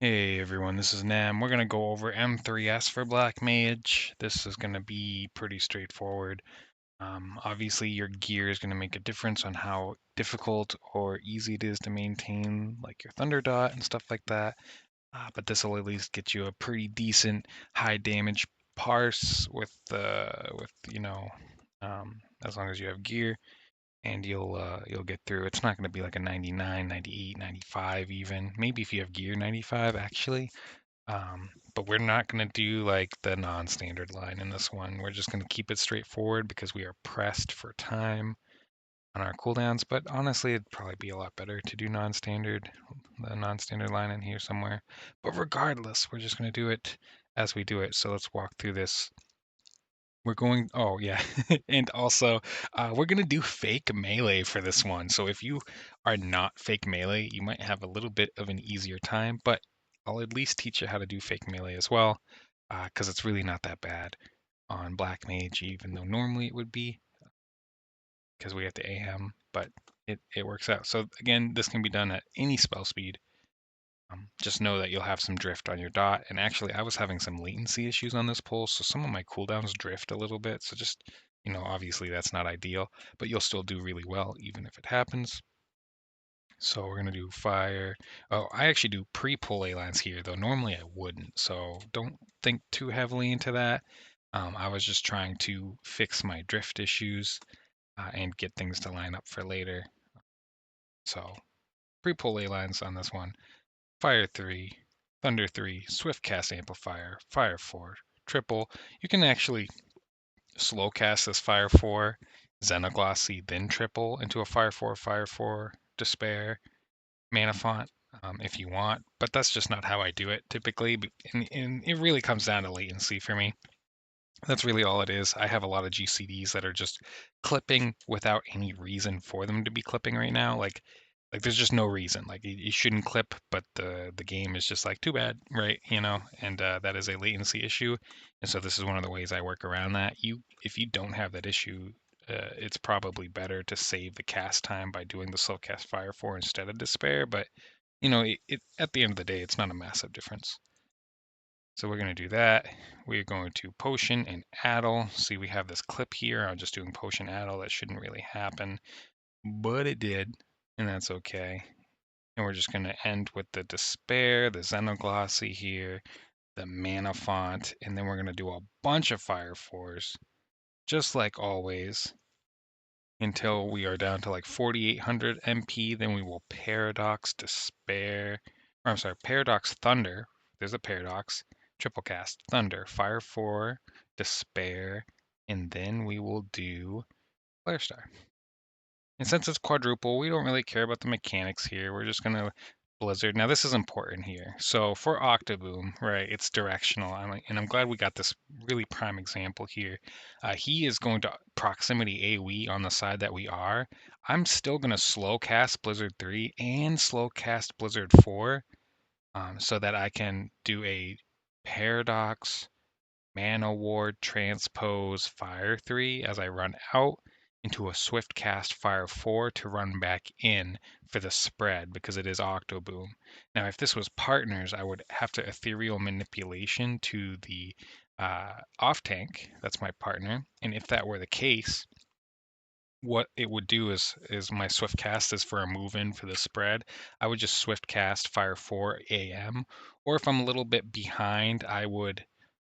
Hey everyone, this is Nam. We're going to go over M3S for Blackmage. This is going to be pretty straightforward. Obviously, your gear is going to make a difference on how difficult or easy it is to maintain, like your Thunder Dot and stuff like that. But this will at least get you a pretty decent high damage parse as long as you have gear, and you'll get through. It's not going to be like a 99, 98, 95 even. Maybe if you have gear 95 actually. But we're not going to do like the non-standard line in this one. We're just going to keep it straightforward because we are pressed for time on our cooldowns. But honestly, it'd probably be a lot better to do the non-standard line in here somewhere. But regardless, we're just going to do it as we do it. So let's walk through this. Oh yeah, and also we're gonna do fake melee for this one. So if you are not fake melee, you might have a little bit of an easier time, but I'll at least teach you how to do fake melee as well, because it's really not that bad on Black Mage, even though normally it would be, because we have to AM, but it works out. So again, this can be done at any spell speed. Just know that you'll have some drift on your dot. And actually, I was having some latency issues on this pull, so some of my cooldowns drift a little bit. So just, obviously that's not ideal, but you'll still do really well even if it happens. So we're gonna do fire. Oh, I actually do pre-pull A lines here, though normally I wouldn't. So don't think too heavily into that. I was just trying to fix my drift issues and get things to line up for later. So pre-pull A lines on this one. Fire 3, Thunder 3, Swift Cast Amplifier, Fire 4, Triple. You can actually slow cast this Fire 4, Xenoglossy, then Triple into a Fire 4, Despair, Mana Font if you want, but that's just not how I do it typically, and it really comes down to latency for me. That's really all it is. I have a lot of GCDs that are just clipping without any reason for them to be clipping right now. Like there's just no reason. Like you shouldn't clip, but the game is just like too bad, right? And that is a latency issue. And so this is one of the ways I work around that. If you don't have that issue, it's probably better to save the cast time by doing the slow cast Fire 4 instead of Despair. But it at the end of the day, it's not a massive difference. So we're going to do that. We're going to potion and addle. See, we have this clip here. I'm just doing potion addle. That shouldn't really happen, but it did, and that's okay. And we're just going to end with the despair, the xenoglossy here, the mana font, and then we're going to do a bunch of fire fours, just like always, until we are down to like 4,800 MP. Then we will paradox despair, or I'm sorry, paradox thunder. There's a paradox. Triple cast thunder, fire 4, despair, and then we will do flare star. And since it's quadruple, we don't really care about the mechanics here. We're just gonna Blizzard. Now this is important here. So for Octoboom, right, it's directional. I'm glad we got this really prime example here. He is going to proximity AoE on the side that we are. I'm still gonna slow cast Blizzard 3 and slow cast Blizzard 4, so that I can do a paradox Mana Ward transpose Fire 3 as I run out into a Swift Cast Fire 4 to run back in for the spread because it is Octoboom. Now, if this was partners, I would have to Ethereal Manipulation to the off tank. That's my partner. And if that were the case, what it would do is my swift cast is for a move in for the spread. I would just swift cast Fire 4 AM, or if I'm a little bit behind, I would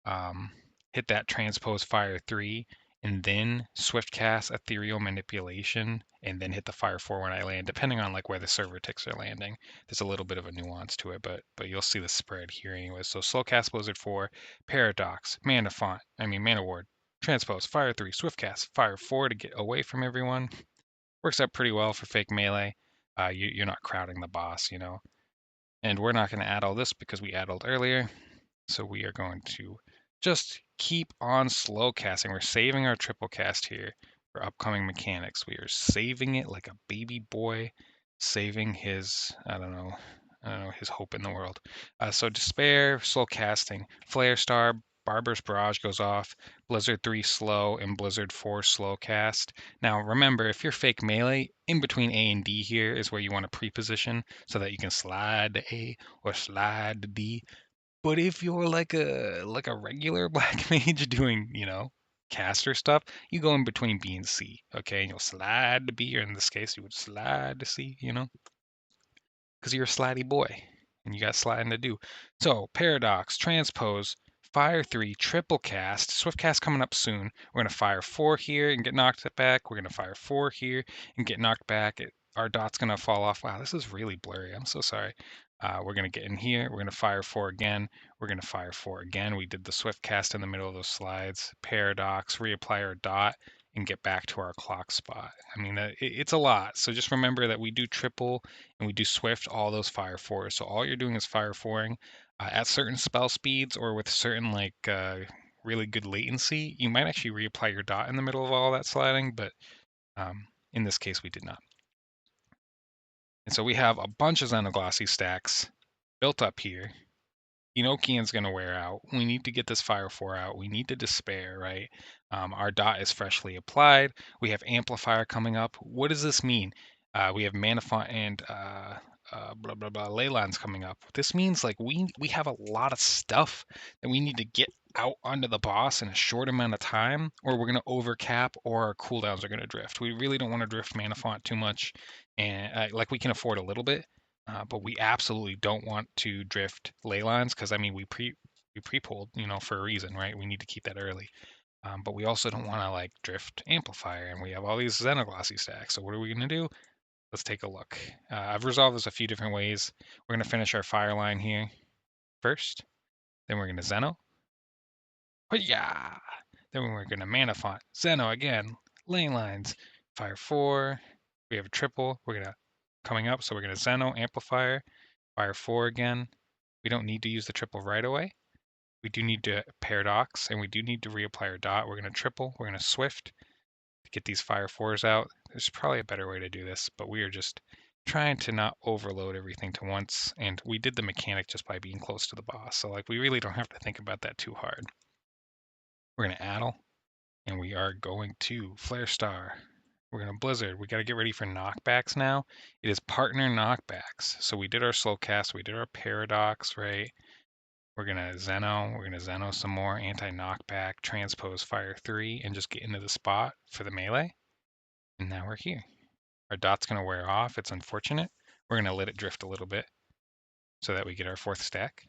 um, hit that transpose Fire 3 and then swift cast Ethereal Manipulation and then hit the Fire 4 when I land, depending on like where the server ticks are landing. There's a little bit of a nuance to it, but you'll see the spread here anyway. So slow cast Blizzard 4, Paradox, Mana Ward, transpose, fire 3, swift cast, fire 4 to get away from everyone. Works out pretty well for fake melee. You're not crowding the boss, And we're not going to add all this because we addled earlier. So we are going to just keep on slow casting. We're saving our triple cast here for upcoming mechanics. We are saving it like a baby boy saving his, I don't know, his hope in the world. So despair, slow casting, flare star, Barber's Barrage goes off, Blizzard 3 slow, and Blizzard 4 slow cast. Now remember, if you're fake melee, in between A and D here is where you want to pre-position so that you can slide to A or slide to D. But if you're like a regular black mage doing, caster stuff, you go in between B and C, okay? And you'll slide to B, or in this case, you would slide to C, because you're a slidey boy and you got sliding to do. So, Paradox, Transpose, Fire 3, Triple Cast, Swift Cast coming up soon. We're going to fire 4 here and get knocked back. We're going to fire 4 here and get knocked back. Our dot's going to fall off. Wow, this is really blurry. I'm so sorry. We're going to get in here. We're going to fire 4 again. We're going to fire 4 again. We did the Swift Cast in the middle of those slides. Paradox, reapply our dot, and get back to our clock spot. I mean, it's a lot. So just remember that we do triple and we do swift all those fire fours. So all you're doing is fire foring at certain spell speeds or with certain really good latency. You might actually reapply your dot in the middle of all that sliding, but in this case we did not. And so we have a bunch of Xenoglossy stacks built up here. Enochian's going to wear out. We need to get this Fire 4 out. We need to Despair, right? Our dot is freshly applied. We have Amplifier coming up. What does this mean? We have Mana Font and blah, blah, blah, ley lines coming up. This means we have a lot of stuff that we need to get out onto the boss in a short amount of time, or we're going to overcap, or our cooldowns are going to drift. We really don't want to drift Mana Font too much, and we can afford a little bit. But we absolutely don't want to drift ley lines because I mean we pre-pulled, for a reason, right? We need to keep that early. But we also don't want to drift amplifier, and we have all these Xenoglossy stacks. So what are we going to do? Let's take a look. I've resolved this a few different ways. We're going to finish our fire line here first. Then we're going to Xeno. Yeah. Then we're going to Mana Font. Xeno again. Lane lines. Fire 4. We have a triple. We're going to coming up, so we're going to Xeno amplifier. Fire 4 again. We don't need to use the triple right away. We do need to paradox, and we do need to reapply our dot. We're going to triple. We're going to swift to get these fire 4s out. There's probably a better way to do this, but we are just trying to not overload everything to once. And we did the mechanic just by being close to the boss. So we really don't have to think about that too hard. We're going to addle, and we are going to Flare Star. We're going to Blizzard. We got to get ready for knockbacks now. It is partner knockbacks. So we did our slow cast. We did our paradox, right? We're going to Xeno. We're going to Xeno some more. Anti-knockback, transpose fire 3, and just get into the spot for the melee. And now we're here. Our dot's going to wear off. It's unfortunate. We're going to let it drift a little bit so that we get our 4th stack.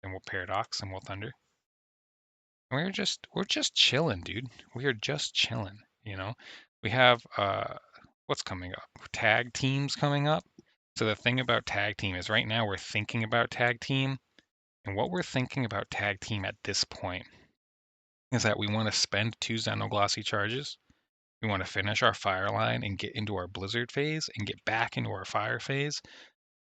Then we'll paradox and we'll thunder. And we're just chilling, dude. We are just chilling, We have what's coming up? Tag teams coming up. So the thing about tag team is right now we're thinking about tag team. And what we're thinking about tag team at this point is that we want to spend 2 Xenoglossy charges. We want to finish our fire line and get into our blizzard phase and get back into our fire phase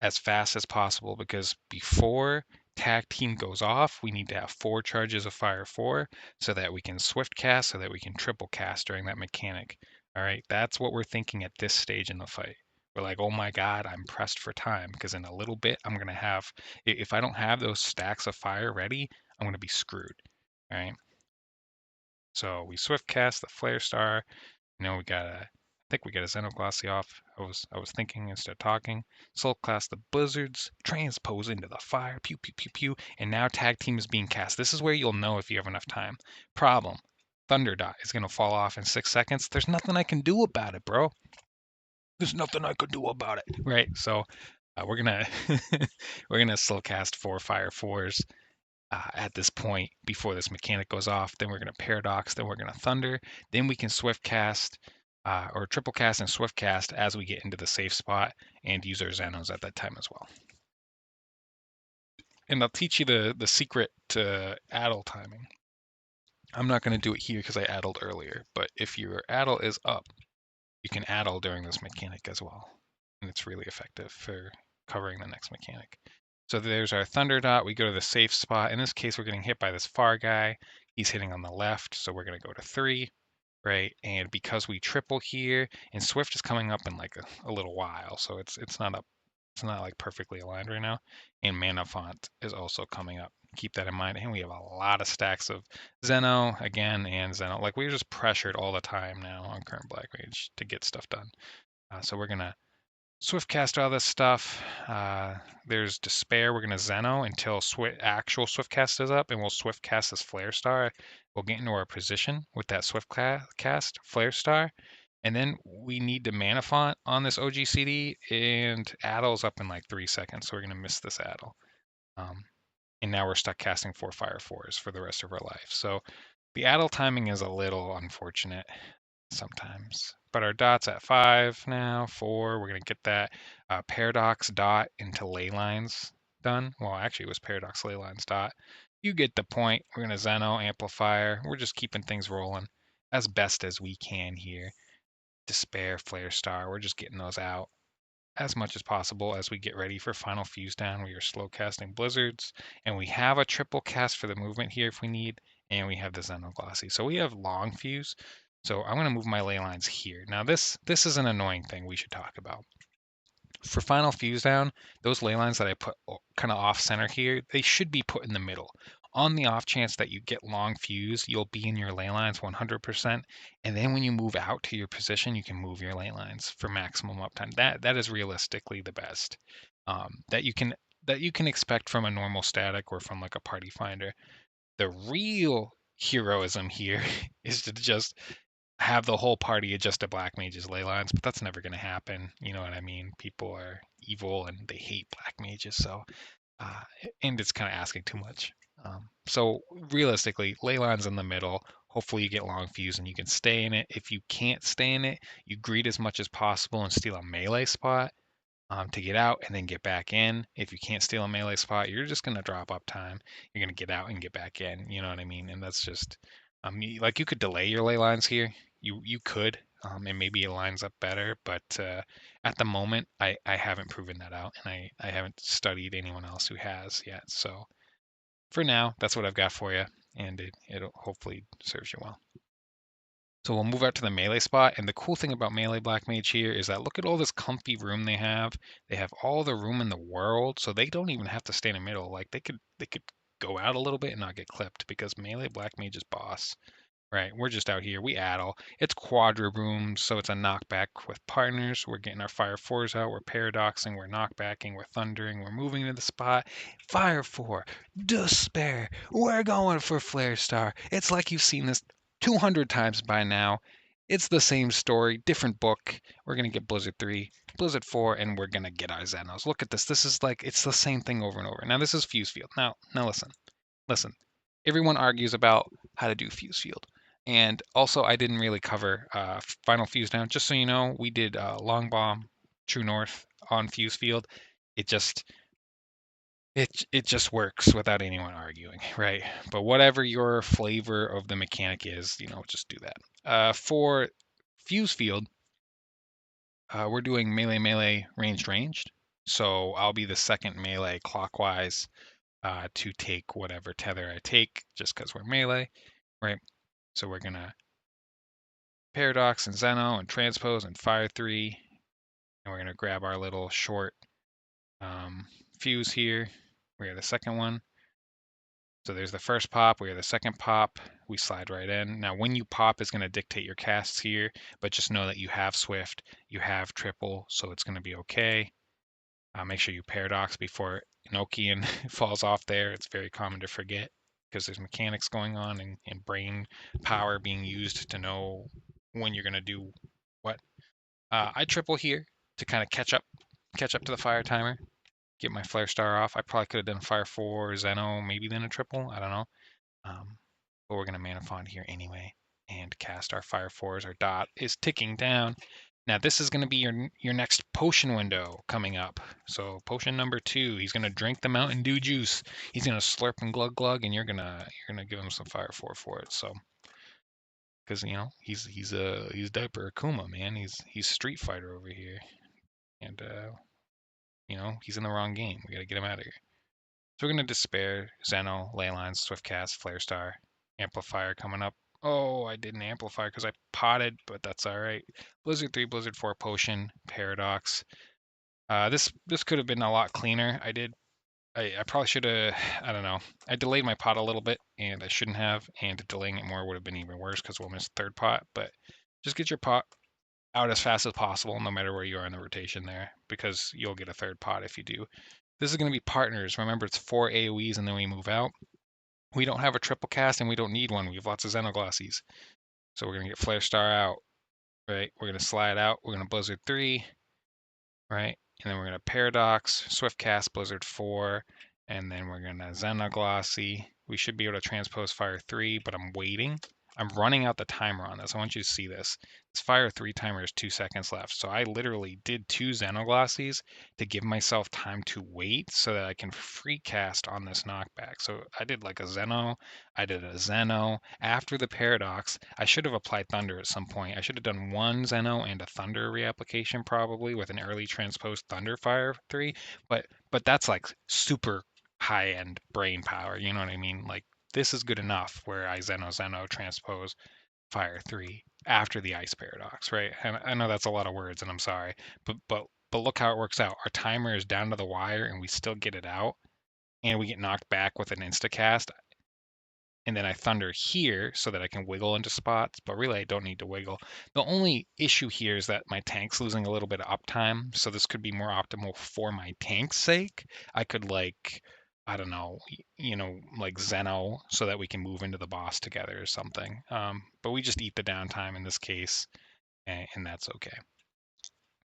as fast as possible, because before tag team goes off, we need to have 4 charges of fire 4 so that we can swift cast, so that we can triple cast during that mechanic. All right, that's what we're thinking at this stage in the fight. We're like, oh my God, I'm pressed for time because in a little bit, I'm going to have, if I don't have those stacks of fire ready, I'm going to be screwed. All right. So we swift cast the flare star. We got I think we got a Xenoglossy off. I was thinking instead of talking. Soul class the blizzards, transpose into the fire, pew pew pew pew, and now tag team is being cast. This is where you'll know if you have enough time. Problem. Thunder dot is gonna fall off in 6 seconds. There's nothing I can do about it, bro. There's nothing I can do about it. Right. So we're gonna we're gonna slow cast 4 fire 4s. At this point before this mechanic goes off. Then we're going to paradox, then we're going to thunder, then we can swift cast or triple cast and swift cast as we get into the safe spot and use our Xenos at that time as well. And I'll teach you the secret to addle timing. I'm not going to do it here because I addled earlier, but if your addle is up, you can addle during this mechanic as well. And it's really effective for covering the next mechanic. So there's our thunder dot. We go to the safe spot. In this case, we're getting hit by this far guy. He's hitting on the left, so we're going to go to 3, right? And because we triple here, and Swift is coming up in a little while, so it's not perfectly aligned right now. And Mana Font is also coming up. keep that in mind. And we have a lot of stacks of Zeno again and Zeno. Like we're just pressured all the time now on current Blackmage to get stuff done. So we're gonna Swift cast all this stuff. There's Despair. We're gonna Zeno until actual Swift cast is up, and we'll Swift cast this Flare Star. We'll get into our position with that Swift cast Flare Star, and then we need to Mana Font on this OGCD, and Addle's up in like 3 seconds, so we're gonna miss this Addle. And now we're stuck casting 4 Fire 4s for the rest of our life. So the Addle timing is a little unfortunate sometimes. But our dot's at 5 now, 4. We're going to get that paradox dot into ley lines done. Well, actually, it was paradox ley lines dot. You get the point. We're going to Zeno amplifier. We're just keeping things rolling as best as we can here. Despair, Flare Star. We're just getting those out as much as possible as we get ready for final fuse down. We are slow casting blizzards, and we have a triple cast for the movement here if we need, and we have the Xenoglossy. So we have long fuse. So I'm going to move my ley lines here. Now this is an annoying thing we should talk about. For final fuse down, those ley lines that I put kind of off center here, they should be put in the middle. On the off chance that you get long fuse, you'll be in your ley lines 100%. And then when you move out to your position, you can move your ley lines for maximum uptime. That is realistically the best that you can expect from a normal static or from like a party finder. The real heroism here is to just have the whole party adjust to Black Mage's ley lines, but that's never going to happen. You know what I mean? People are evil and they hate Black Mages, so uh, and it's kind of asking too much. So realistically, ley lines in the middle. Hopefully you get long fuse and you can stay in it. If you can't stay in it, you greed as much as possible and steal a melee spot to get out and then get back in. If you can't steal a melee spot, you're just going to drop up time. You're going to get out and get back in. You know what I mean? And that's just, like you could delay your ley lines here. You could, and maybe it lines up better. But at the moment, I haven't proven that out, and I haven't studied anyone else who has yet. So for now, that's what I've got for you, and it'll hopefully serves you well. So we'll move out to the melee spot, and the cool thing about melee Black Mage here is that look at all this comfy room they have. They have all the room in the world, so they don't even have to stay in the middle. Like they could go out a little bit and not get clipped because melee Black Mage is boss. Right, we're just out here. We addle. It's quadra rooms, so it's a knockback with partners. We're getting our fire fours out. We're paradoxing. We're knockbacking. We're thundering. We're moving to the spot. Fire four, despair. We're going for flare star. It's like you've seen this 200 times by now. It's the same story, different book. We're gonna get Blizzard 3, Blizzard 4, and we're gonna get our Xenos. Look at this. This is like it's the same thing over and over. Now this is Fuse Field. Now listen. Everyone argues about how to do Fuse Field. And also, I didn't really cover Final Fuse Down. Just so you know, we did Long Bomb, True North on Fuse Field. It just it just works without anyone arguing, right? But whatever your flavor of the mechanic is, just do that. For Fuse Field, we're doing melee, ranged. So I'll be the second melee clockwise to take whatever tether I take, just because we're melee, right? So we're gonna Paradox and Zeno and Transpose and Fire 3. And we're going to grab our little short fuse here. We are the second one. So there's the first pop. We are the second pop. We slide right in. Now, when you pop is going to dictate your casts here, but just know that you have Swift, you have Triple, so it's going to be okay. Make sure you Paradox before Enochian falls off there. It's very common to forget because there's mechanics going on and brain power being used to know when you're going to do what. I triple here to kind of catch up to the fire timer, get my flare star off. I probably could have done fire 4, Zeno, maybe then a triple. I don't know. But we're going to mana font here anyway and cast our fire 4s. Our dot is ticking down. Now this is going to be your next potion window coming up. So potion number 2, he's going to drink the Mountain Dew juice. He's going to slurp and glug glug, and you're gonna give him some fire 4 for it. So because he's Diaper Akuma, man. He's Street Fighter over here, and he's in the wrong game. We gotta get him out of here. So we're gonna Despair, Zeno, Leylines, Swift Cast, Flare Star, Amplifier coming up. Oh, I didn't amplify because I potted, but that's all right. Blizzard 3, Blizzard 4, Potion, Paradox. This could have been a lot cleaner. I did I probably should have, I don't know. I delayed my pot a little bit, and I shouldn't have, and delaying it more would have been even worse because we'll miss third pot. But just get your pot out as fast as possible, no matter where you are in the rotation there, because you'll get a third pot if you do. This is going to be partners. Remember, it's 4 AoEs, and then we move out. We don't have a triple cast, and we don't need one. We have lots of Xenoglossies. So we're going to get Flare Star out, right? We're going to slide out. We're going to Blizzard 3, right? And then we're going to Paradox, Swift Cast, Blizzard 4, and then we're going to Xenoglossy. We should be able to transpose Fire 3, but I'm waiting. I'm running out the timer on this. I want you to see this. This Fire 3 timer is 2 seconds left. So I literally did 2 Xenoglossies to give myself time to wait so that I can free cast on this knockback. So I did like a Xeno, I did a Xeno. After the Paradox, I should have applied Thunder at some point. I should have done 1 Xeno and a Thunder reapplication probably with an early transposed Thunder Fire 3, but that's like super high-end brain power, you know what I mean? Like this is good enough where I Xeno transpose Fire 3 after the Ice Paradox, right? And I know that's a lot of words and I'm sorry, but look how it works out. Our timer is down to the wire and we still get it out and we get knocked back with an instacast and then I thunder here so that I can wiggle into spots, but really I don't need to wiggle. The only issue here is that my tank's losing a little bit of uptime, so this could be more optimal for my tank's sake. I could like, I don't know, like Zeno so that we can move into the boss together or something. But we just eat the downtime in this case, and that's okay.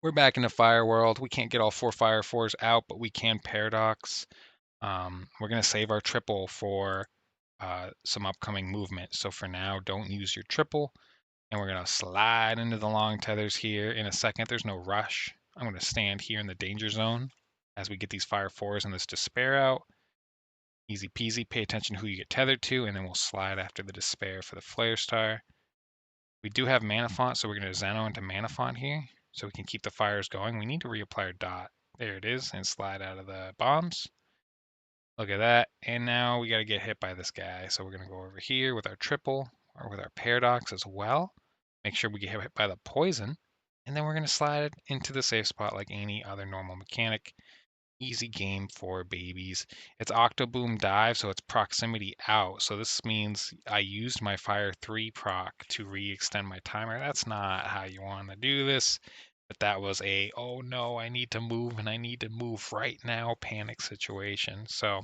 We're back in the fire world. We can't get all 4 fire 4s out, but we can paradox. We're going to save our triple for some upcoming movement. So for now, don't use your triple. And we're going to slide into the long tethers here in a second. There's no rush. I'm going to stand here in the danger zone as we get these fire 4s and this despair out. Easy peasy. Pay attention to who you get tethered to, and then we'll slide after the despair for the flare star. We do have mana font, so we're going to Xeno into mana font here so we can keep the fires going. We need to reapply our dot. There it is, and slide out of the bombs. Look at that. And now we got to get hit by this guy. So we're going to go over here with our triple or with our paradox as well. Make sure we get hit by the poison. And then we're going to slide it into the safe spot like any other normal mechanic. Easy game for babies. It's Octoboom dive, so it's proximity out. So this means I used my Fire 3 proc to re-extend my timer. That's not how you want to do this. But that was a, oh no, I need to move and I need to move right now panic situation. So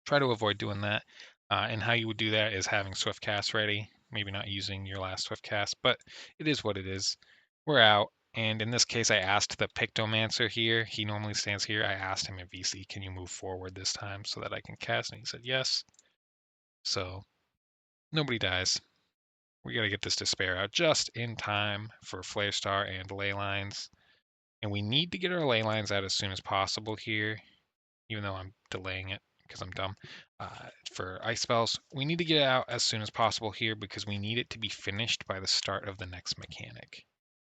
try to avoid doing that. And how you would do that is having Swift Cast ready, maybe not using your last Swift Cast, but it is what it is. We're out. And in this case, I asked the Pictomancer here. He normally stands here. I asked him in VC, can you move forward this time so that I can cast? And he said yes. So nobody dies. We got to get this Despair out just in time for Flare Star and Ley Lines. And we need to get our Ley Lines out as soon as possible here, even though I'm delaying it because I'm dumb. For ice spells, we need to get it out as soon as possible here because we need it to be finished by the start of the next mechanic,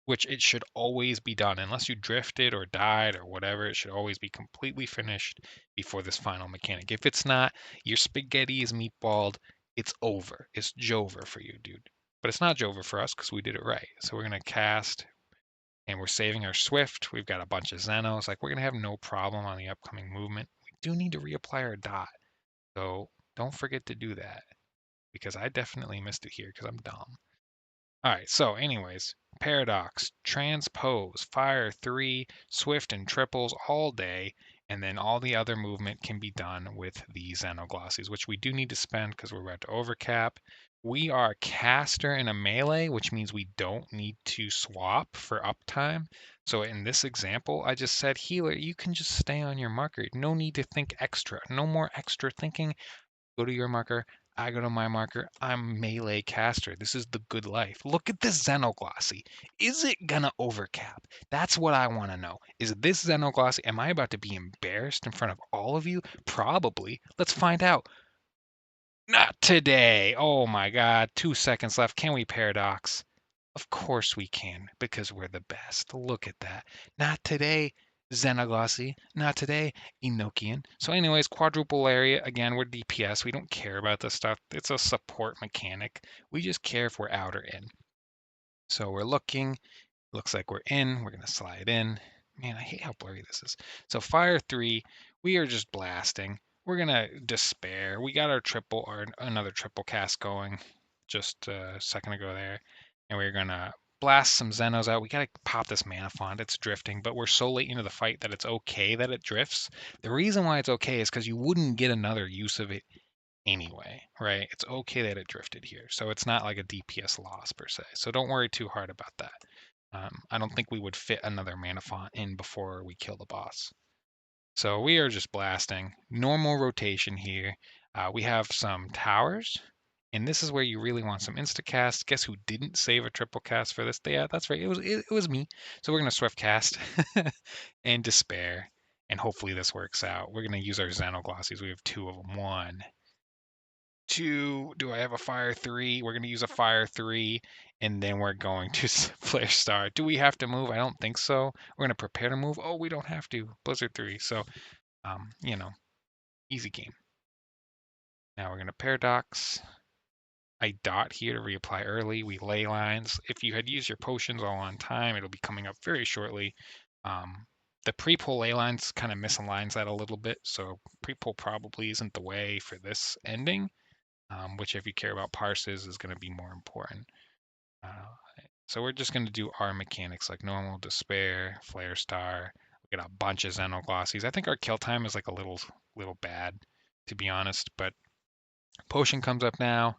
which it should always be done. Unless you drifted or died or whatever, it should always be completely finished before this final mechanic. If it's not, your spaghetti is meatballed. It's over. It's Jover for you, dude. But it's not Jover for us because we did it right. So we're going to cast and we're saving our Swift. We've got a bunch of Xenos. Like, we're going to have no problem on the upcoming movement. We do need to reapply our dot. So don't forget to do that because I definitely missed it here because I'm dumb. All right, so anyways, Paradox, Transpose, Fire 3, Swift and Triples all day, and then all the other movement can be done with the Xenoglossies, which we do need to spend because we're about to overcap. We are caster in a melee, which means we don't need to swap for uptime. So in this example, I just said, healer, you can just stay on your marker. No need to think extra. No more extra thinking. Go to your marker. I go to my marker. I'm melee caster. This is the good life. Look at this Xenoglossy. Is it gonna overcap? That's what I want to know. Is this Xenoglossy? Am I about to be embarrassed in front of all of you? Probably. Let's find out. Not today. Oh my God. 2 seconds left. Can we paradox? Of course we can, because we're the best. Look at that. Not today, Xenoglossy. Not today, Enochian. So anyways, quadruple area. Again, we're DPS. We don't care about this stuff. It's a support mechanic. We just care if we're out or in. So we're looking. Looks like we're in. We're going to slide in. Man, I hate how blurry this is. So Fire 3, We are just blasting. We're gonna despair. We got our triple or another triple cast going just a second ago there, and we're gonna blast some Zenos out. We gotta pop this mana font. It's drifting, but we're so late into the fight that it's okay that it drifts. The reason why it's okay is because you wouldn't get another use of it anyway, right? It's okay that it drifted here, so it's not like a DPS loss per se. So don't worry too hard about that. I don't think we would fit another mana font in before we kill the boss. So we are just blasting. Normal rotation here. We have some towers, and this is where you really want some instacast. Guess who didn't save a triple cast for this? Yeah, that's right. It was me. So we're gonna swift cast and despair, and hopefully this works out. We're gonna use our Xenoglossies. We have two of them. One, two. Do I have a fire three? We're gonna use a fire three, and then we're going to flare star. Do we have to move? I don't think so. We're gonna prepare to move. Oh, we don't have to. Blizzard three. So you know, easy game. Now we're going to paradox. I dot here to reapply early. We ley lines. If you had used your potions all on time, it'll be coming up very shortly. The pre-pull ley lines kind of misaligns that a little bit, so pre-pull probably isn't the way for this ending, which if you care about parses is going to be more important. So we're just going to do our mechanics like normal, despair, flare star. We get a bunch of Xenoglossies. I think our kill time is like a little bad, to be honest, but potion comes up now.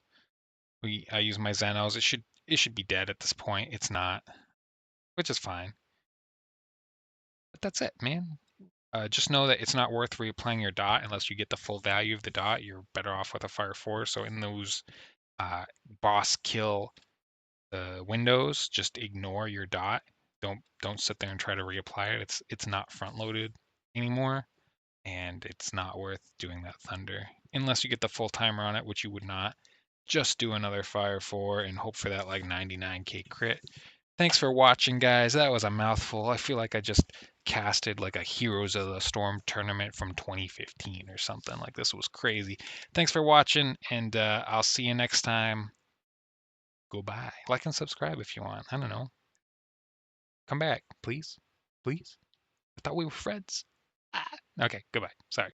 I use my Xenos. It should be dead at this point. It's not, which is fine. But that's it, man. Just know that it's not worth reapplying your dot unless you get the full value of the dot. You're better off with a Fire 4. So in those uh, boss kill windows, just ignore your dot. Don't sit there and try to reapply it. It's not front loaded anymore, and it's not worth doing that thunder unless you get the full timer on it, which you would not. Just do another Fire 4 and hope for that like 99k crit. Thanks for watching, guys. That was a mouthful. I feel like I just casted like a Heroes of the Storm tournament from 2015 or something. Like this was crazy. Thanks for watching, and I'll see you next time. Goodbye. Like and subscribe if you want. I don't know. Come back, please. Please. I thought we were friends. Ah. Okay, goodbye. Sorry.